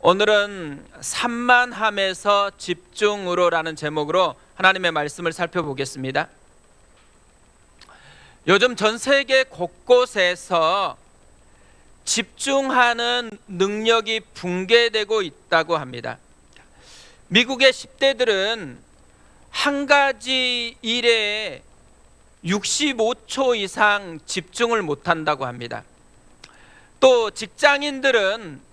오늘은 산만함에서 집중으로라는 제목으로 하나님의 말씀을 살펴보겠습니다. 요즘 전 세계 곳곳에서 집중하는 능력이 붕괴되고 있다고 합니다. 미국의 10대들은 한 가지 일에 65초 이상 집중을 못한다고 합니다. 또 직장인들은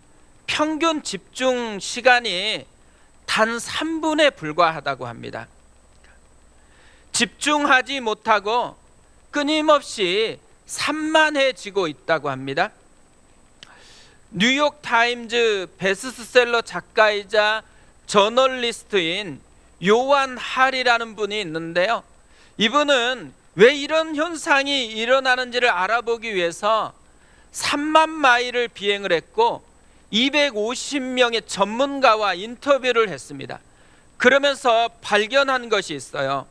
평균 집중 시간이 단 3분에 불과하다고 합니다. 집중하지 못하고 끊임없이 산만해지고 있다고 합니다. 뉴욕 타임즈 베스트셀러 작가이자 저널리스트인 요한 할이라는 분이 있는데요. 이분은 왜 이런 현상이 일어나는지를 알아보기 위해서 3만 마일을 비행을 했고 250명의 전문가와 인터뷰를 했습니다. 그러면서 발견한 것이 있어요.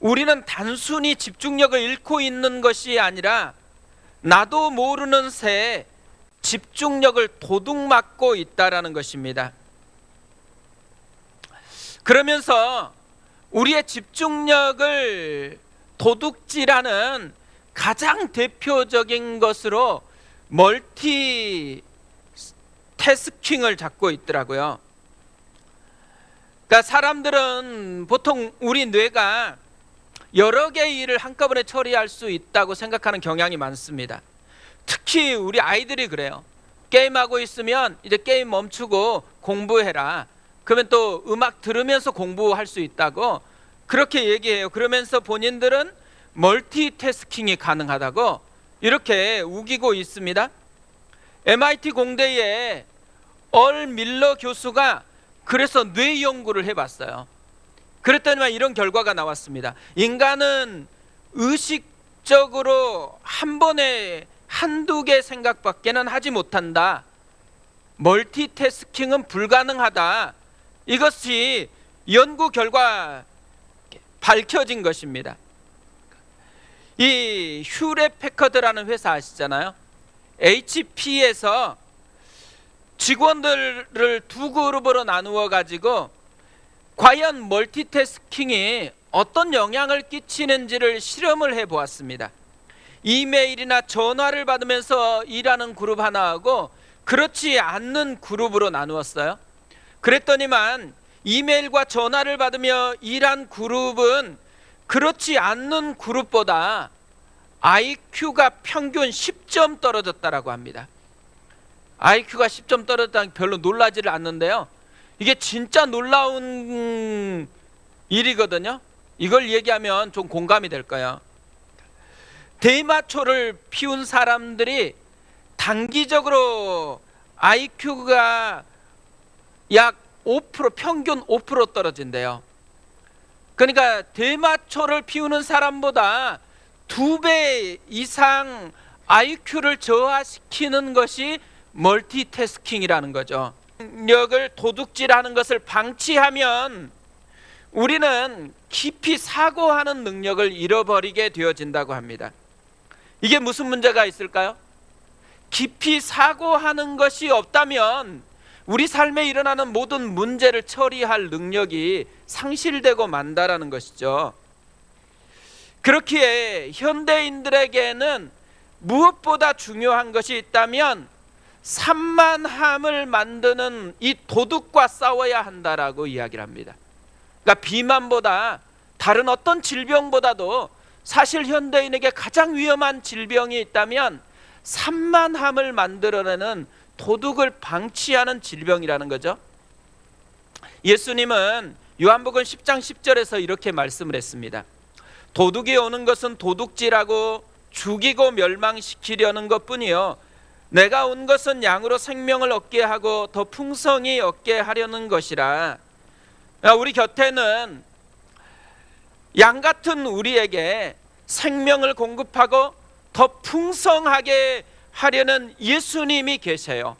우리는 단순히 집중력을 잃고 있는 것이 아니라 나도 모르는 새에 집중력을 도둑맞고 있다라는 것입니다. 그러면서 우리의 집중력을 도둑질하는 가장 대표적인 것으로 멀티태스킹을 잡고 있더라고요. 그러니까 사람들은 보통 우리 뇌가 여러 개의 일을 한꺼번에 처리할 수 있다고 생각하는 경향이 많습니다. 특히 우리 아이들이 그래요. 게임하고 있으면 이제 게임 멈추고 공부해라. 그러면 또 음악 들으면서 공부할 수 있다고 그렇게 얘기해요. 그러면서 본인들은 멀티태스킹이 가능하다고 이렇게 우기고 있습니다. MIT 공대의 얼 밀러 교수가 그래서 뇌 연구를 해봤어요. 그랬더니만 이런 결과가 나왔습니다. 인간은 의식적으로 한 번에 한두 개 생각밖에는 하지 못한다. 멀티태스킹은 불가능하다. 이것이 연구 결과 밝혀진 것입니다. 이 휴렛 패커드라는 회사 아시잖아요. HP에서 직원들을 두 그룹으로 나누어 가지고 과연 멀티태스킹이 어떤 영향을 끼치는지를 실험을 해보았습니다. 이메일이나 전화를 받으면서 일하는 그룹 하나하고 그렇지 않는 그룹으로 나누었어요. 그랬더니만 이메일과 전화를 받으며 일한 그룹은 그렇지 않는 그룹보다 IQ가 평균 10점 떨어졌다라고 합니다. IQ가 10점 떨어졌다는 게 별로 놀라지를 않는데요. 이게 진짜 놀라운 일이거든요. 이걸 얘기하면 좀 공감이 될 거예요. 대마초를 피운 사람들이 단기적으로 IQ가 약 5% 평균 5% 떨어진대요. 그러니까 대마초를 피우는 사람보다 2배 이상 IQ를 저하시키는 것이 멀티태스킹이라는 거죠. 능력을 도둑질하는 것을 방치하면 우리는 깊이 사고하는 능력을 잃어버리게 되어진다고 합니다. 이게 무슨 문제가 있을까요? 깊이 사고하는 것이 없다면 우리 삶에 일어나는 모든 문제를 처리할 능력이 상실되고 만다라는 것이죠. 그렇기에 현대인들에게는 무엇보다 중요한 것이 있다면 산만함을 만드는 이 도둑과 싸워야 한다라고 이야기를 합니다. 그러니까 비만보다 다른 어떤 질병보다도 사실 현대인에게 가장 위험한 질병이 있다면 산만함을 만들어내는 도둑을 방치하는 질병이라는 거죠. 예수님은 요한복음 10장 10절에서 이렇게 말씀을 했습니다. 도둑이 오는 것은 도둑질하고 죽이고 멸망시키려는 것뿐이요 내가 온 것은 양으로 생명을 얻게 하고 더 풍성히 얻게 하려는 것이라. 우리 곁에는 양 같은 우리에게 생명을 공급하고 더 풍성하게 하려는 예수님이 계세요.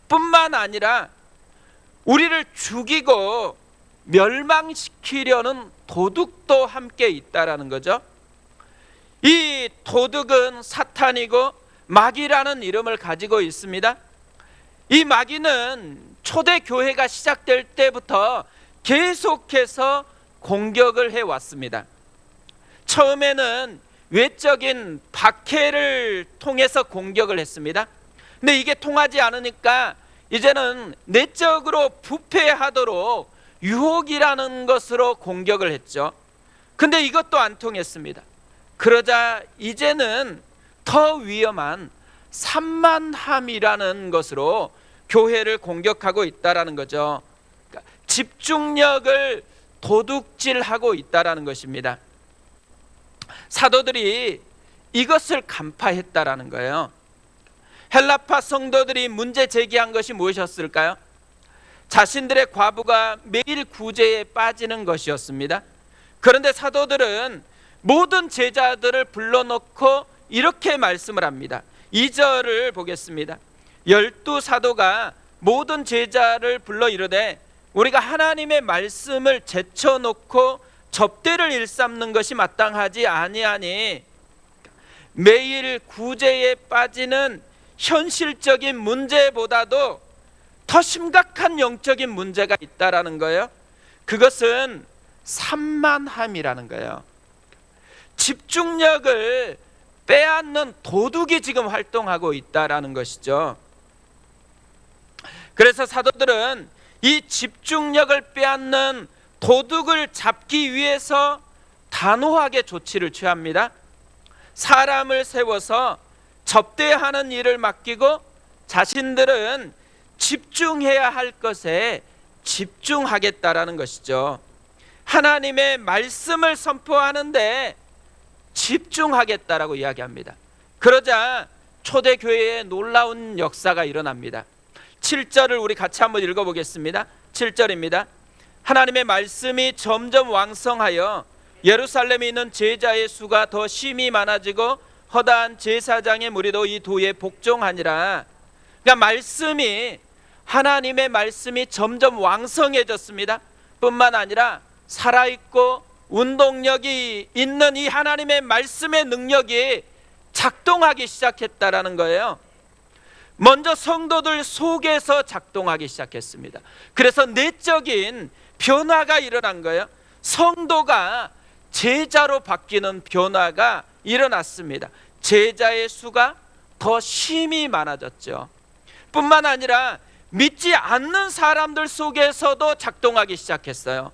뿐만 아니라 우리를 죽이고 멸망시키려는 도둑도 함께 있다라는 거죠. 이 도둑은 사탄이고 마귀라는 이름을 가지고 있습니다. 이 마귀는 초대교회가 시작될 때부터 계속해서 공격을 해왔습니다. 처음에는 외적인 박해를 통해서 공격을 했습니다. 근데 이게 통하지 않으니까 이제는 내적으로 부패하도록 유혹이라는 것으로 공격을 했죠. 근데 이것도 안 통했습니다. 그러자 이제는 더 위험한 산만함이라는 것으로 교회를 공격하고 있다라는 거죠. 그러니까 집중력을 도둑질하고 있다라는 것입니다. 사도들이 이것을 간파했다라는 거예요. 헬라파 성도들이 문제 제기한 것이 무엇이었을까요? 자신들의 과부가 매일 구제에 빠지는 것이었습니다. 그런데 사도들은 모든 제자들을 불러놓고 이렇게 말씀을 합니다. 2절을 보겠습니다. 12사도가 모든 제자를 불러 이르되 우리가 하나님의 말씀을 제쳐놓고 접대를 일삼는 것이 마땅하지 아니하니, 매일 구제에 빠지는 현실적인 문제보다도 더 심각한 영적인 문제가 있다라는 거예요. 그것은 산만함이라는 거예요. 집중력을 빼앗는 도둑이 지금 활동하고 있다라는 것이죠. 그래서 사도들은 이 집중력을 빼앗는 도둑을 잡기 위해서 단호하게 조치를 취합니다. 사람을 세워서 접대하는 일을 맡기고 자신들은 집중해야 할 것에 집중하겠다라는 것이죠. 하나님의 말씀을 선포하는데 집중하겠다라고 이야기합니다. 그러자 초대교회에 놀라운 역사가 일어납니다. 7절을 우리 같이 한번 읽어보겠습니다. 7절입니다. 하나님의 말씀이 점점 왕성하여 예루살렘에 있는 제자의 수가 더 심히 많아지고 허다한 제사장의 무리도 이 도에 복종하니라. 그러니까 하나님의 말씀이 점점 왕성해졌습니다. 뿐만 아니라 살아있고 운동력이 있는 이 하나님의 말씀의 능력이 작동하기 시작했다라는 거예요. 먼저 성도들 속에서 작동하기 시작했습니다. 그래서 내적인 변화가 일어난 거예요. 성도가 제자로 바뀌는 변화가 일어났습니다. 제자의 수가 더 심히 많아졌죠. 뿐만 아니라 믿지 않는 사람들 속에서도 작동하기 시작했어요.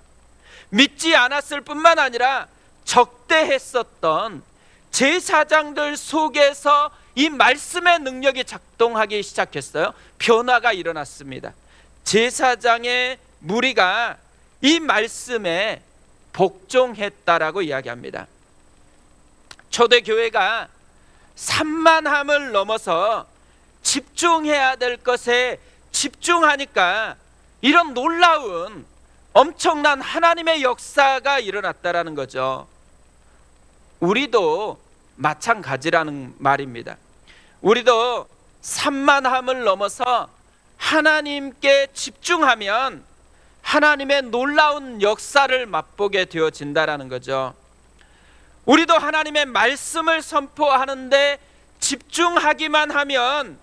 믿지 않았을 뿐만 아니라 적대했었던 제사장들 속에서 이 말씀의 능력이 작동하기 시작했어요. 변화가 일어났습니다. 제사장의 무리가 이 말씀에 복종했다라고 이야기합니다. 초대교회가 산만함을 넘어서 집중해야 될 것에 집중하니까 이런 놀라운 엄청난 하나님의 역사가 일어났다라는 거죠. 우리도 마찬가지라는 말입니다. 우리도 산만함을 넘어서 하나님께 집중하면 하나님의 놀라운 역사를 맛보게 되어진다라는 거죠. 우리도 하나님의 말씀을 선포하는데 집중하기만 하면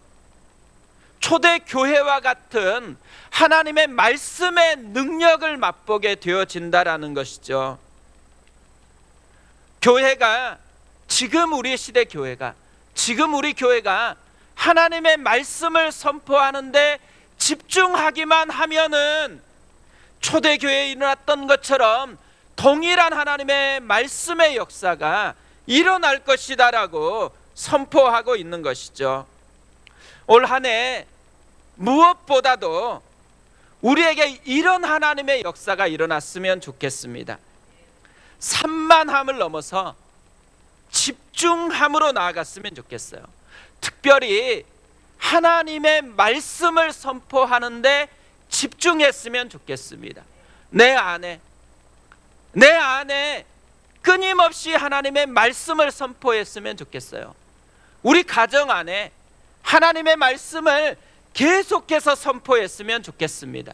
초대교회와 같은 하나님의 말씀의 능력을 맛보게 되어진다라는 것이죠. 교회가 지금 우리 시대 교회가 지금 우리 교회가 하나님의 말씀을 선포하는데 집중하기만 하면은 초대교회에 일어났던 것처럼 동일한 하나님의 말씀의 역사가 일어날 것이다라고 선포하고 있는 것이죠. 올 한 해 무엇보다도 우리에게 이런 하나님의 역사가 일어났으면 좋겠습니다. 산만함을 넘어서 집중함으로 나아갔으면 좋겠어요. 특별히 하나님의 말씀을 선포하는데 집중했으면 좋겠습니다. 내 안에 끊임없이 하나님의 말씀을 선포했으면 좋겠어요. 우리 가정 안에 하나님의 말씀을 계속해서 선포했으면 좋겠습니다.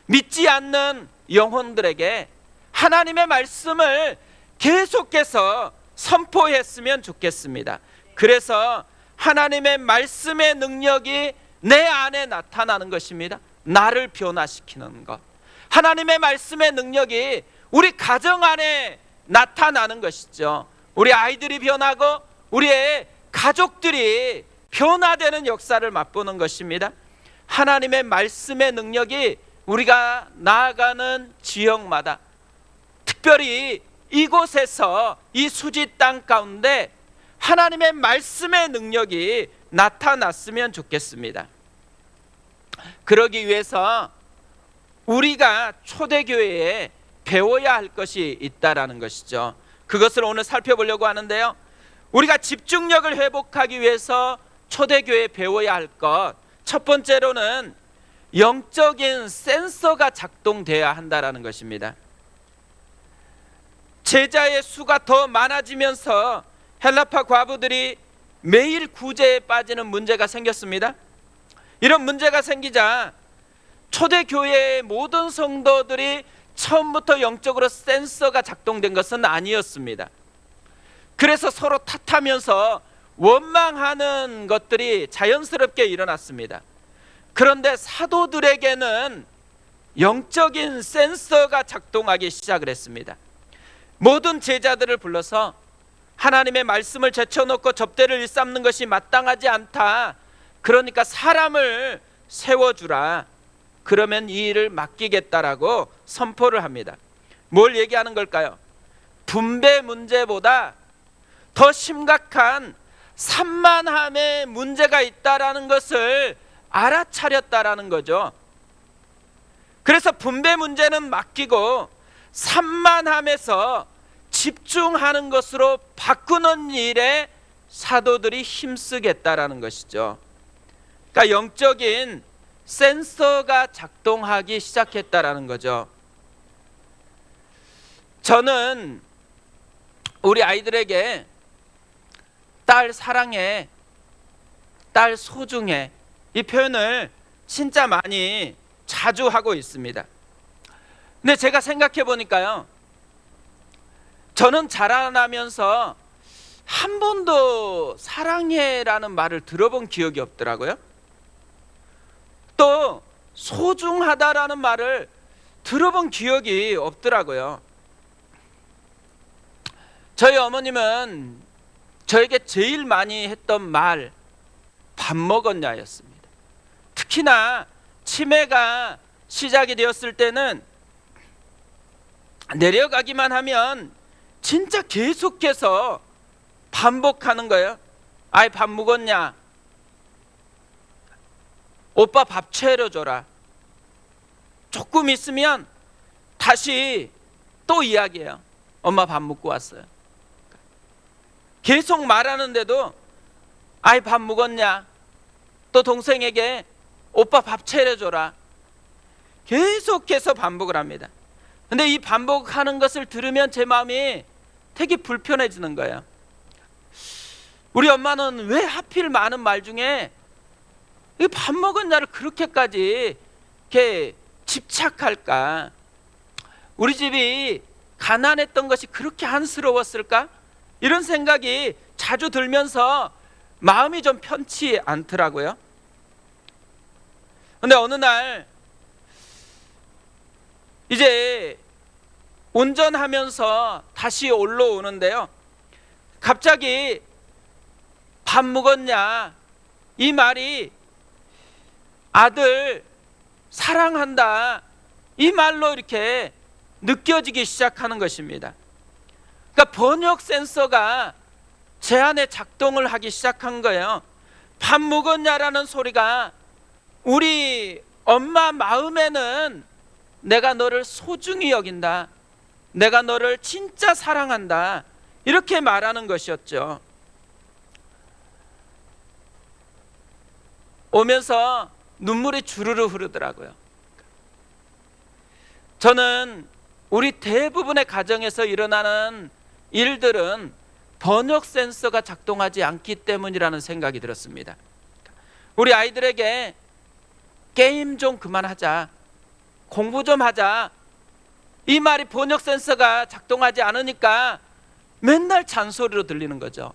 믿지 않는 영혼들에게 하나님의 말씀을 계속해서 선포했으면 좋겠습니다. 그래서 하나님의 말씀의 능력이 내 안에 나타나는 것입니다. 나를 변화시키는 것. 하나님의 말씀의 능력이 우리 가정 안에 나타나는 것이죠. 우리 아이들이 변하고 우리의 가족들이 변화되는 역사를 맛보는 것입니다. 하나님의 말씀의 능력이 우리가 나아가는 지역마다, 특별히 이곳에서 이 수지 땅 가운데 하나님의 말씀의 능력이 나타났으면 좋겠습니다. 그러기 위해서 우리가 초대교회에 배워야 할 것이 있다라는 것이죠. 그것을 오늘 살펴보려고 하는데요, 우리가 집중력을 회복하기 위해서 초대교회에 배워야 할 것, 첫 번째로는 영적인 센서가 작동돼야 한다라는 것입니다. 제자의 수가 더 많아지면서 헬라파 과부들이 매일 구제에 빠지는 문제가 생겼습니다. 이런 문제가 생기자 초대교회의 모든 성도들이 처음부터 영적으로 센서가 작동된 것은 아니었습니다. 그래서 서로 탓하면서 원망하는 것들이 자연스럽게 일어났습니다. 그런데 사도들에게는 영적인 센서가 작동하기 시작을 했습니다. 모든 제자들을 불러서 하나님의 말씀을 제쳐놓고 접대를 일삼는 것이 마땅하지 않다. 그러니까 사람을 세워주라. 그러면 이 일을 맡기겠다라고 선포를 합니다. 뭘 얘기하는 걸까요? 분배 문제보다 더 심각한 산만함의 문제가 있다라는 것을 알아차렸다라는 거죠. 그래서 분배 문제는 맡기고 산만함에서 집중하는 것으로 바꾸는 일에 사도들이 힘쓰겠다라는 것이죠. 그러니까 영적인 센서가 작동하기 시작했다라는 거죠. 저는 우리 아이들에게 딸 사랑해, 딸 소중해, 이 표현을 진짜 많이 자주 하고 있습니다. 근데 제가 생각해 보니까요, 저는 자라나면서 한 번도 사랑해라는 말을 들어본 기억이 없더라고요. 또 소중하다라는 말을 들어본 기억이 없더라고요. 저희 어머님은 저에게 제일 많이 했던 말, 밥 먹었냐였습니다. 특히나 치매가 시작이 되었을 때는 내려가기만 하면 진짜 계속해서 반복하는 거예요. 아이 밥 먹었냐? 오빠 밥 차려줘라. 조금 있으면 다시 또 이야기해요. 엄마 밥 먹고 왔어요. 계속 말하는데도 아이 밥 먹었냐? 또 동생에게 오빠 밥 차려줘라. 계속해서 반복을 합니다. 근데 이 반복하는 것을 들으면 제 마음이 되게 불편해지는 거예요. 우리 엄마는 왜 하필 많은 말 중에 이 밥 먹었냐를 그렇게까지 이렇게 집착할까? 우리 집이 가난했던 것이 그렇게 안쓰러웠을까? 이런 생각이 자주 들면서 마음이 좀 편치 않더라고요. 근데 어느 날 이제 운전하면서 다시 올라오는데요, 갑자기 밥 먹었냐? 이 말이 아들 사랑한다, 이 말로 이렇게 느껴지기 시작하는 것입니다. 그러니까 번역 센서가 제 안에 작동을 하기 시작한 거예요. 밥 먹었냐라는 소리가 우리 엄마 마음에는 내가 너를 소중히 여긴다, 내가 너를 진짜 사랑한다, 이렇게 말하는 것이었죠. 오면서 눈물이 주르르 흐르더라고요. 저는 우리 대부분의 가정에서 일어나는 일들은 번역 센서가 작동하지 않기 때문이라는 생각이 들었습니다. 우리 아이들에게 게임 좀 그만하자, 공부 좀 하자, 이 말이 번역 센서가 작동하지 않으니까 맨날 잔소리로 들리는 거죠.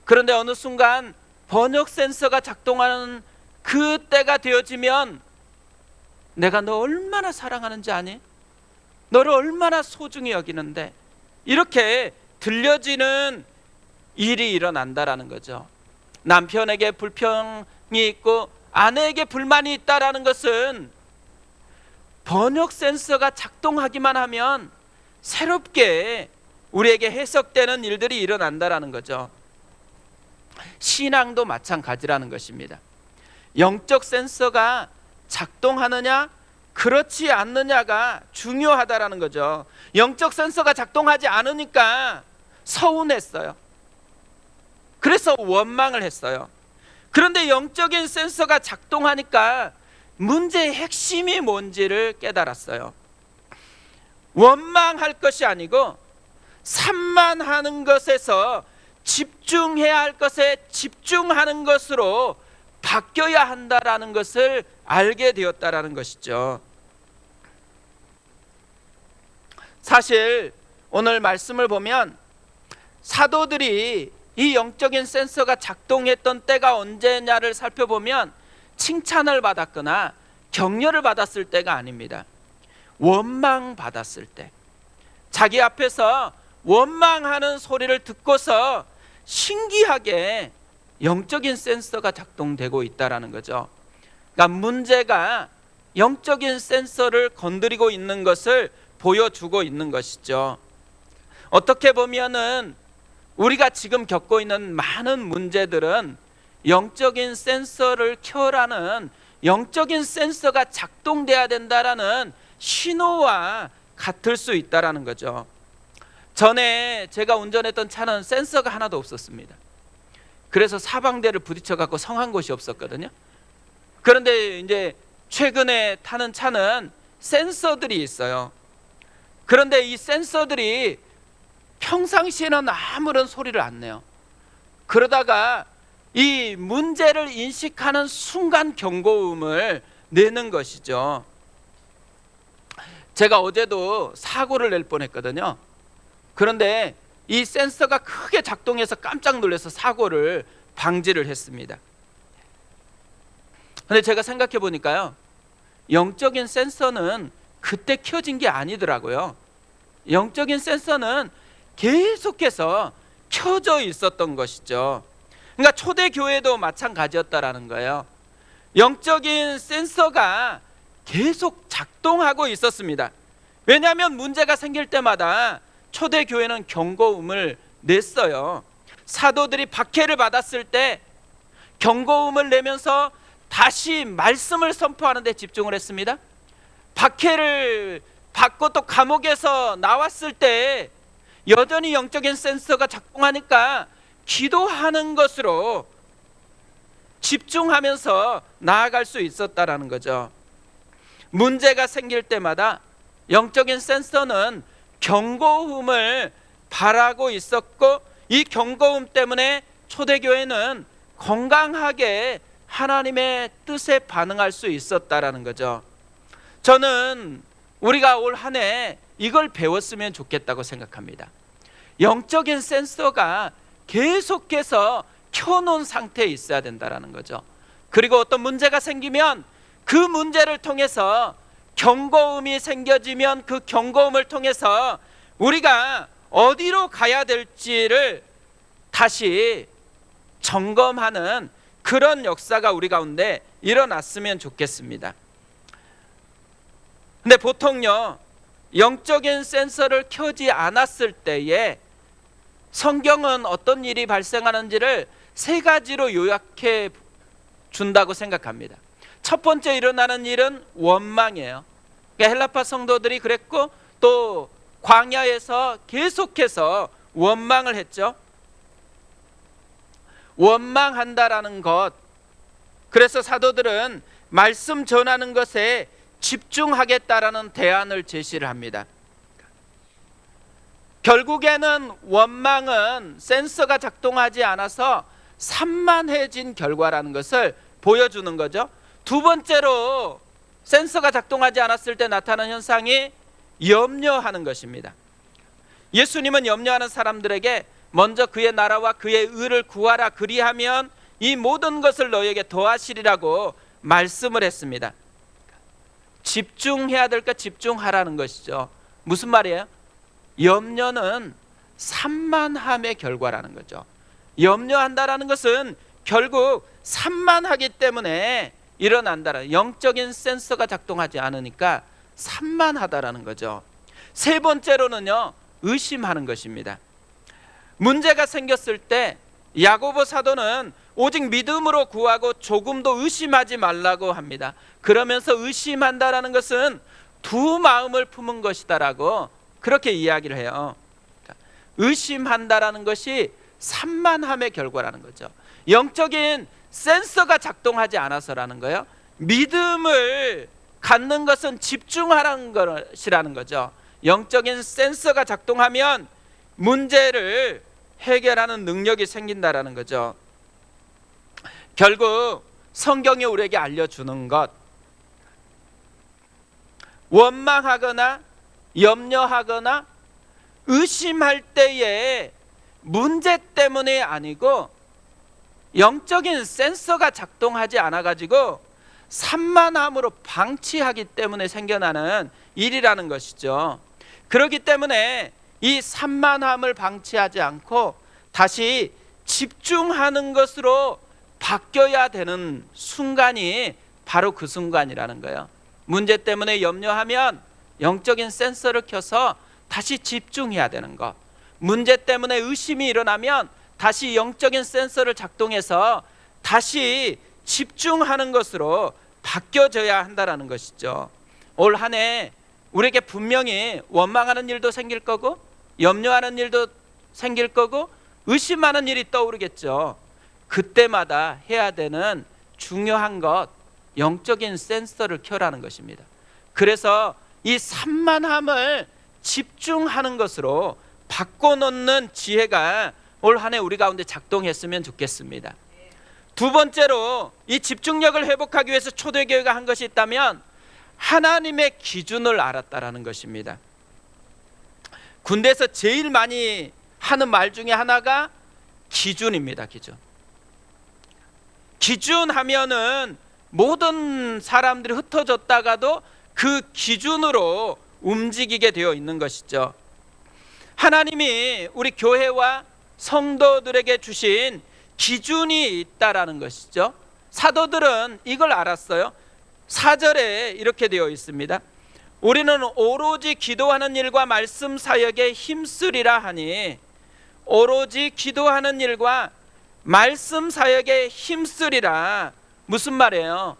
그런데 어느 순간 번역 센서가 작동하는 그 때가 되어지면 내가 너 얼마나 사랑하는지 아니? 너를 얼마나 소중히 여기는데, 이렇게 들려지는 일이 일어난다라는 거죠. 남편에게 불평이 있고 아내에게 불만이 있다라는 것은 번역 센서가 작동하기만 하면 새롭게 우리에게 해석되는 일들이 일어난다라는 거죠. 신앙도 마찬가지라는 것입니다. 영적 센서가 작동하느냐 그렇지 않느냐가 중요하다라는 거죠. 영적 센서가 작동하지 않으니까 서운했어요. 그래서 원망을 했어요. 그런데 영적인 센서가 작동하니까 문제의 핵심이 뭔지를 깨달았어요. 원망할 것이 아니고 산만하는 것에서 집중해야 할 것에 집중하는 것으로 바뀌어야 한다라는 것을 알게 되었다라는 것이죠. 사실 오늘 말씀을 보면 사도들이 이 영적인 센서가 작동했던 때가 언제냐를 살펴보면 칭찬을 받았거나 격려를 받았을 때가 아닙니다. 원망받았을 때, 자기 앞에서 원망하는 소리를 듣고서 신기하게 영적인 센서가 작동되고 있다는 거죠. 그러니까 문제가 영적인 센서를 건드리고 있는 것을 보여주고 있는 것이죠. 어떻게 보면은 우리가 지금 겪고 있는 많은 문제들은 영적인 센서를 켜라는, 영적인 센서가 작동돼야 된다라는 신호와 같을 수 있다라는 거죠. 전에 제가 운전했던 차는 센서가 하나도 없었습니다. 그래서 사방대를 부딪혀 갖고 성한 곳이 없었거든요. 그런데 이제 최근에 타는 차는 센서들이 있어요. 그런데 이 센서들이 평상시에는 아무런 소리를 안 내요. 그러다가 이 문제를 인식하는 순간 경고음을 내는 것이죠. 제가 어제도 사고를 낼 뻔했거든요. 그런데 이 센서가 크게 작동해서 깜짝 놀라서 사고를 방지를 했습니다. 그런데 제가 생각해 보니까요, 영적인 센서는 그때 켜진 게 아니더라고요. 영적인 센서는 계속해서 켜져 있었던 것이죠. 그러니까 초대교회도 마찬가지였다라는 거예요. 영적인 센서가 계속 작동하고 있었습니다. 왜냐하면 문제가 생길 때마다 초대교회는 경고음을 냈어요. 사도들이 박해를 받았을 때 경고음을 내면서 다시 말씀을 선포하는 데 집중을 했습니다. 박해를 받고 또 감옥에서 나왔을 때 여전히 영적인 센서가 작동하니까 기도하는 것으로 집중하면서 나아갈 수 있었다라는 거죠. 문제가 생길 때마다 영적인 센서는 경고음을 바라고 있었고, 이 경고음 때문에 초대교회는 건강하게 하나님의 뜻에 반응할 수 있었다라는 거죠. 저는 우리가 올 한 해 이걸 배웠으면 좋겠다고 생각합니다. 영적인 센서가 계속해서 켜놓은 상태에 있어야 된다는 거죠. 그리고 어떤 문제가 생기면 그 문제를 통해서 경고음이 생겨지면 그 경고음을 통해서 우리가 어디로 가야 될지를 다시 점검하는 그런 역사가 우리 가운데 일어났으면 좋겠습니다. 근데 보통요, 영적인 센서를 켜지 않았을 때에 성경은 어떤 일이 발생하는지를 세 가지로 요약해 준다고 생각합니다. 첫 번째 일어나는 일은 원망이에요. 그러니까 헬라파 성도들이 그랬고, 또 광야에서 계속해서 원망을 했죠. 원망한다라는 것, 그래서 사도들은 말씀 전하는 것에 집중하겠다라는 대안을 제시를 합니다. 결국에는 원망은 센서가 작동하지 않아서 산만해진 결과라는 것을 보여주는 거죠. 두 번째로 센서가 작동하지 않았을 때 나타나는 현상이 염려하는 것입니다. 예수님은 염려하는 사람들에게 먼저 그의 나라와 그의 의를 구하라, 그리하면 이 모든 것을 너에게 더하시리라고 말씀을 했습니다. 집중해야 될 것 집중하라는 것이죠. 무슨 말이에요? 염려는 산만함의 결과라는 거죠. 염려한다라는 것은 결국 산만하기 때문에 일어난다라는, 영적인 센서가 작동하지 않으니까 산만하다라는 거죠. 세 번째로는요, 의심하는 것입니다. 문제가 생겼을 때 야고보 사도는 오직 믿음으로 구하고 조금도 의심하지 말라고 합니다. 그러면서 의심한다라는 것은 두 마음을 품은 것이다라고 그렇게 이야기를 해요. 의심한다라는 것이 산만함의 결과라는 거죠. 영적인 센서가 작동하지 않아서라는 거예요. 믿음을 갖는 것은 집중하라는 것이라는 거죠. 영적인 센서가 작동하면 문제를 해결하는 능력이 생긴다라는 거죠. 결국 성경이 우리에게 알려주는 것, 원망하거나 염려하거나 의심할 때에 문제 때문이 아니고 영적인 센서가 작동하지 않아가지고 산만함으로 방치하기 때문에 생겨나는 일이라는 것이죠. 그렇기 때문에 이 산만함을 방치하지 않고 다시 집중하는 것으로 바뀌어야 되는 순간이 바로 그 순간이라는 거예요. 문제 때문에 염려하면 영적인 센서를 켜서 다시 집중해야 되는 것, 문제 때문에 의심이 일어나면 다시 영적인 센서를 작동해서 다시 집중하는 것으로 바뀌어져야 한다는 것이죠. 올 한 해 우리에게 분명히 원망하는 일도 생길 거고 염려하는 일도 생길 거고 의심하는 일이 떠오르겠죠. 그때마다 해야 되는 중요한 것, 영적인 센서를 켜라는 것입니다. 그래서 이 산만함을 집중하는 것으로 바꿔놓는 지혜가 올 한 해 우리 가운데 작동했으면 좋겠습니다. 두 번째로 이 집중력을 회복하기 위해서 초대교회가 한 것이 있다면 하나님의 기준을 알았다라는 것입니다. 군대에서 제일 많이 하는 말 중에 하나가 기준입니다. 기준 하면은 모든 사람들이 흩어졌다가도 그 기준으로 움직이게 되어 있는 것이죠. 하나님이 우리 교회와 성도들에게 주신 기준이 있다라는 것이죠. 사도들은 이걸 알았어요. 4절에 이렇게 되어 있습니다. 우리는 오로지 기도하는 일과 말씀 사역에 힘쓰리라 하니, 오로지 기도하는 일과 말씀 사역에 힘쓰리라. 무슨 말이에요?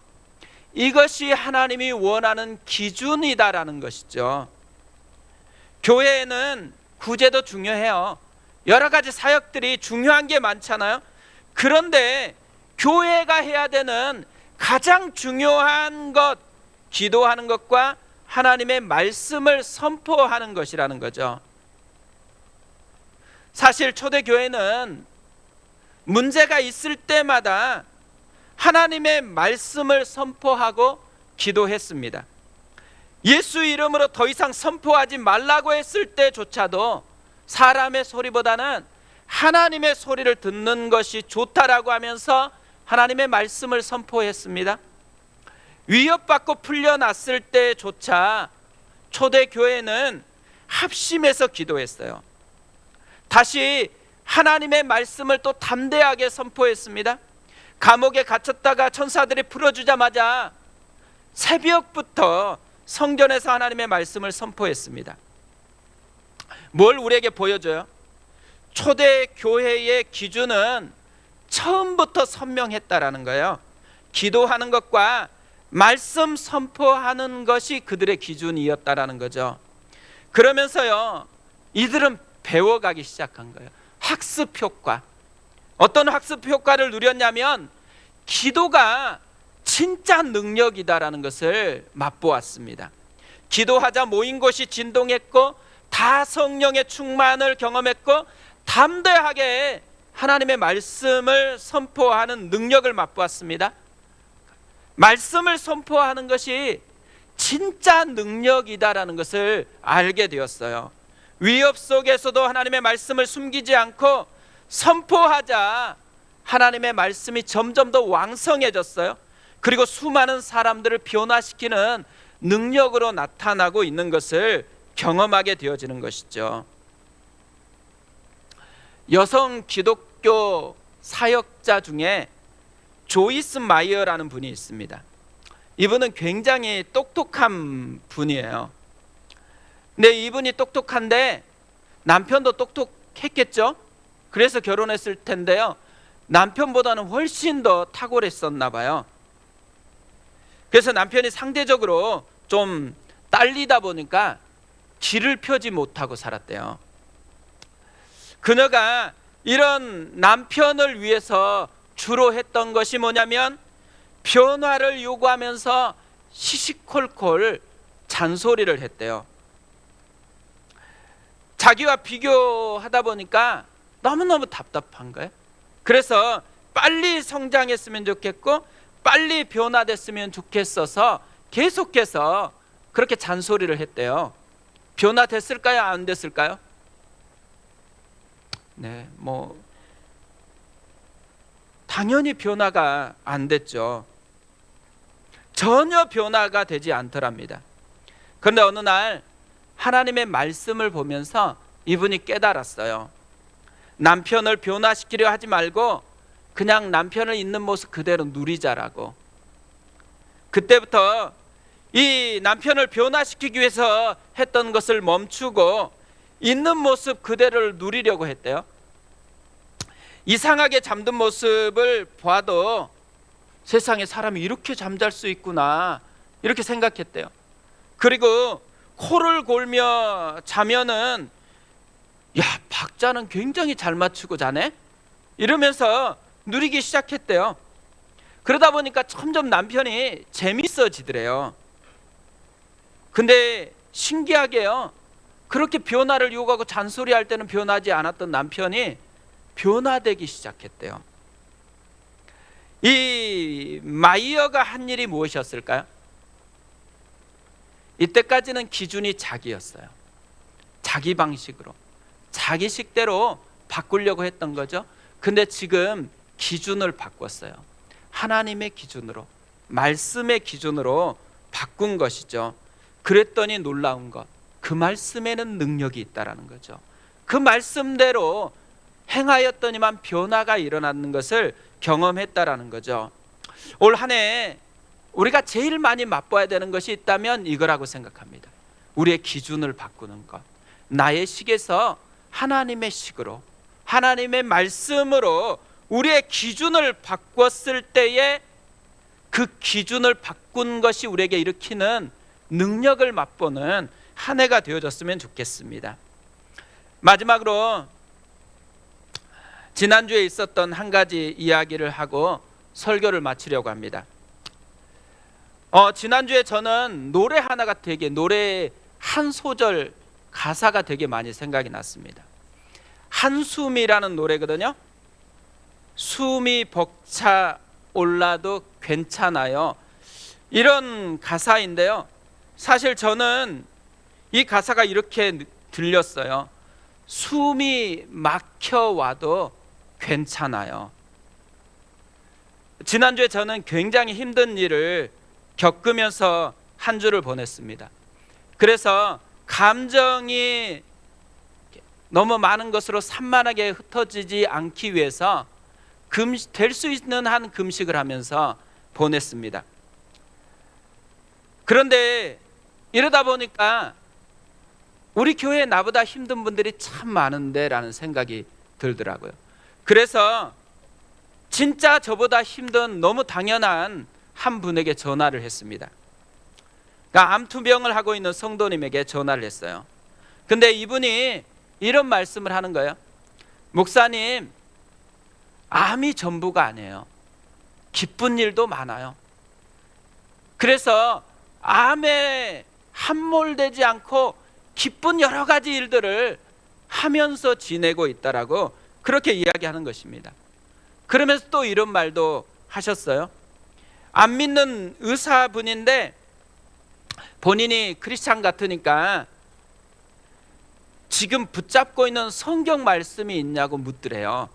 이것이 하나님이 원하는 기준이다라는 것이죠. 교회에는 구제도 중요해요. 여러 가지 사역들이 중요한 게 많잖아요. 그런데 교회가 해야 되는 가장 중요한 것, 기도하는 것과 하나님의 말씀을 선포하는 것이라는 거죠. 사실 초대교회는 문제가 있을 때마다 하나님의 말씀을 선포하고 기도했습니다. 예수 이름으로 더 이상 선포하지 말라고 했을 때조차도 사람의 소리보다는 하나님의 소리를 듣는 것이 좋다라고 하면서 하나님의 말씀을 선포했습니다. 위협받고 풀려났을 때조차 초대교회는 합심해서 기도했어요. 다시 하나님의 말씀을 또 담대하게 선포했습니다. 감옥에 갇혔다가 천사들이 풀어주자마자 새벽부터 성전에서 하나님의 말씀을 선포했습니다. 뭘 우리에게 보여줘요? 초대교회의 기준은 처음부터 선명했다라는 거예요. 기도하는 것과 말씀 선포하는 것이 그들의 기준이었다라는 거죠. 그러면서요, 이들은 배워가기 시작한 거예요. 학습 효과. 어떤 학습 효과를 누렸냐면 기도가 진짜 능력이다라는 것을 맛보았습니다. 기도하자 모인 곳이 진동했고 다 성령의 충만을 경험했고 담대하게 하나님의 말씀을 선포하는 능력을 맛보았습니다. 말씀을 선포하는 것이 진짜 능력이다라는 것을 알게 되었어요. 위협 속에서도 하나님의 말씀을 숨기지 않고 선포하자 하나님의 말씀이 점점 더 왕성해졌어요. 그리고 수많은 사람들을 변화시키는 능력으로 나타나고 있는 것을 경험하게 되어지는 것이죠. 여성 기독교 사역자 중에 조이스 마이어라는 분이 있습니다. 이분은 굉장히 똑똑한 분이에요. 근데 이분이 똑똑한데 남편도 똑똑했겠죠? 그래서 결혼했을 텐데요, 남편보다는 훨씬 더 탁월했었나 봐요. 그래서 남편이 상대적으로 좀 딸리다 보니까 길을 펴지 못하고 살았대요. 그녀가 이런 남편을 위해서 주로 했던 것이 뭐냐면 변화를 요구하면서 시시콜콜 잔소리를 했대요. 자기와 비교하다 보니까 너무너무 답답한 거예요. 그래서 빨리 성장했으면 좋겠고 빨리 변화됐으면 좋겠어서 계속해서 그렇게 잔소리를 했대요. 변화됐을까요? 안 됐을까요? 네, 당연히 변화가 안 됐죠. 전혀 변화가 되지 않더랍니다. 그런데 어느 날 하나님의 말씀을 보면서 이분이 깨달았어요. 남편을 변화시키려 하지 말고 그냥 남편을 있는 모습 그대로 누리자라고. 그때부터 이 남편을 변화시키기 위해서 했던 것을 멈추고 있는 모습 그대로를 누리려고 했대요. 이상하게 잠든 모습을 봐도 세상에 사람이 이렇게 잠잘 수 있구나 이렇게 생각했대요. 그리고 코를 골며 자면은 야, 박자는 굉장히 잘 맞추고 자네? 이러면서 누리기 시작했대요. 그러다 보니까 점점 남편이 재밌어지더래요. 근데 신기하게요, 그렇게 변화를 요구하고 잔소리할 때는 변하지 않았던 남편이 변화되기 시작했대요. 이 마이어가 한 일이 무엇이었을까요? 이때까지는 기준이 자기였어요. 자기 방식으로, 자기 식대로 바꾸려고 했던 거죠. 근데 지금 기준을 바꿨어요. 하나님의 기준으로, 말씀의 기준으로 바꾼 것이죠. 그랬더니 놀라운 것, 그 말씀에는 능력이 있다라는 거죠. 그 말씀대로 행하였더니만 변화가 일어나는 것을 경험했다라는 거죠. 올 한 해 우리가 제일 많이 맛봐야 되는 것이 있다면 이거라고 생각합니다. 우리의 기준을 바꾸는 것. 나의 식에서 하나님의 식으로, 하나님의 말씀으로 우리의 기준을 바꿨을 때에 그 기준을 바꾼 것이 우리에게 일으키는 능력을 맛보는 한 해가 되어졌으면 좋겠습니다. 마지막으로 지난주에 있었던 한 가지 이야기를 하고 설교를 마치려고 합니다. 지난주에 저는 노래 하나가 노래 한 소절 가사가 되게 많이 생각이 났습니다. 한숨이라는 노래거든요. 숨이 벅차 올라도 괜찮아요, 이런 가사인데요, 사실 저는 이 가사가 이렇게 들렸어요. 숨이 막혀와도 괜찮아요. 지난주에 저는 굉장히 힘든 일을 겪으면서 한 주를 보냈습니다. 그래서 감정이 너무 많은 것으로 산만하게 흩어지지 않기 위해서 될 수 있는 한 금식을 하면서 보냈습니다. 그런데 이러다 보니까 우리 교회에 나보다 힘든 분들이 참 많은데 라는 생각이 들더라고요. 그래서 진짜 저보다 힘든 너무 당연한 한 분에게 전화를 했습니다. 그러니까 암투병을 하고 있는 성도님에게 전화를 했어요. 근데 이분이 이런 말씀을 하는 거예요. 목사님, 암이 전부가 아니에요. 기쁜 일도 많아요. 그래서 암에 함몰되지 않고 기쁜 여러 가지 일들을 하면서 지내고 있다라고 그렇게 이야기하는 것입니다. 그러면서 또 이런 말도 하셨어요. 안 믿는 의사분인데 본인이 크리스찬 같으니까 지금 붙잡고 있는 성경 말씀이 있냐고 묻더래요.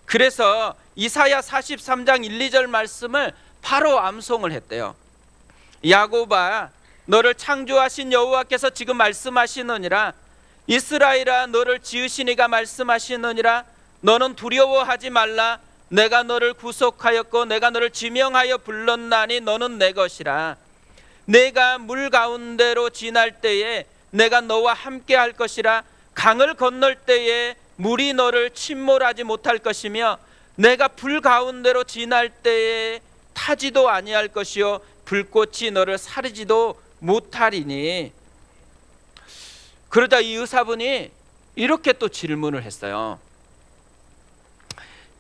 그래서 이사야 43장 1, 2절 말씀을 바로 암송을 했대요. 야곱아, 너를 창조하신 여호와께서 지금 말씀하시느니라. 이스라엘아, 너를 지으신 이가 말씀하시느니라. 너는 두려워하지 말라. 내가 너를 구속하였고 내가 너를 지명하여 불렀나니 너는 내 것이라. 내가 물 가운데로 지날 때에 내가 너와 함께 할 것이라. 강을 건널 때에 물이 너를 침몰하지 못할 것이며 내가 불 가운데로 지날 때에 타지도 아니할 것이요 불꽃이 너를 사르지도 못하리니. 그러자 이 의사분이 이렇게 또 질문을 했어요.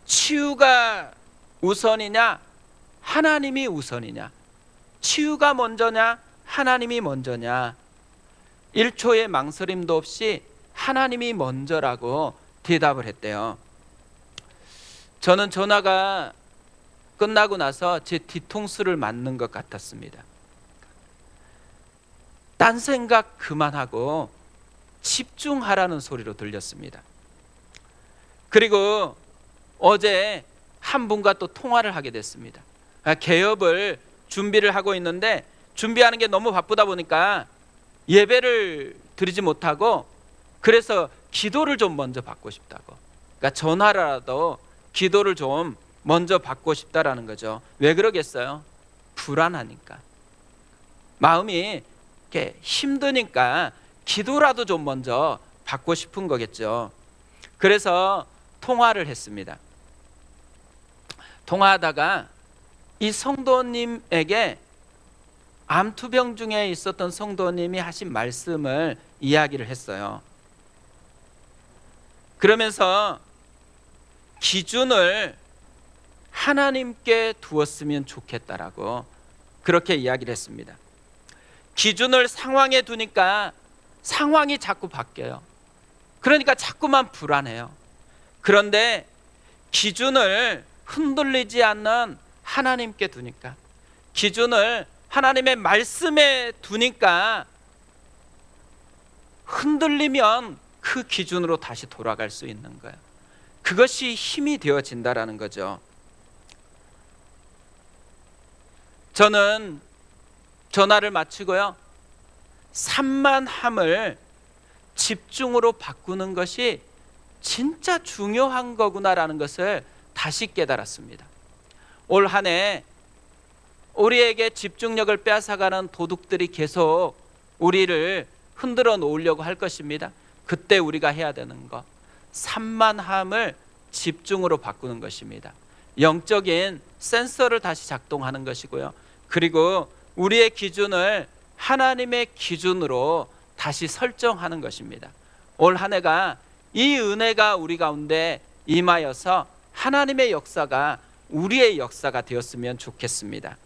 치유가 우선이냐 하나님이 우선이냐, 치유가 먼저냐 하나님이 먼저냐. 1초의 망설임도 없이 하나님이 먼저라고 대답을 했대요. 저는 전화가 끝나고 나서 제 뒤통수를 맞는 것 같았습니다. 딴 생각 그만하고 집중하라는 소리로 들렸습니다. 그리고 어제 한 분과 또 통화를 하게 됐습니다. 개업을 준비를 하고 있는데 준비하는 게 너무 바쁘다 보니까 예배를 드리지 못하고, 그래서 기도를 좀 먼저 받고 싶다고, 그러니까 전화라도 기도를 좀 먼저 받고 싶다라는 거죠. 왜 그러겠어요? 불안하니까, 마음이 이렇게 힘드니까 기도라도 좀 먼저 받고 싶은 거겠죠. 그래서 통화를 했습니다. 통화하다가 이 성도님에게 암투병 중에 있었던 성도님이 하신 말씀을 이야기를 했어요. 그러면서 기준을 하나님께 두었으면 좋겠다라고 그렇게 이야기를 했습니다. 기준을 상황에 두니까 상황이 자꾸 바뀌어요. 그러니까 자꾸만 불안해요. 그런데 기준을 흔들리지 않는 하나님께 두니까, 기준을 하나님의 말씀에 두니까 흔들리면 그 기준으로 다시 돌아갈 수 있는 거예요. 그것이 힘이 되어진다라는 거죠. 저는 전화를 마치고요, 산만함을 집중으로 바꾸는 것이 진짜 중요한 거구나라는 것을 다시 깨달았습니다. 올 한 해 우리에게 집중력을 빼앗아가는 도둑들이 계속 우리를 흔들어 놓으려고 할 것입니다. 그때 우리가 해야 되는 것, 산만함을 집중으로 바꾸는 것입니다. 영적인 센서를 다시 작동하는 것이고요, 그리고 우리의 기준을 하나님의 기준으로 다시 설정하는 것입니다. 올 한 해가 이 은혜가 우리 가운데 임하여서 하나님의 역사가 우리의 역사가 되었으면 좋겠습니다.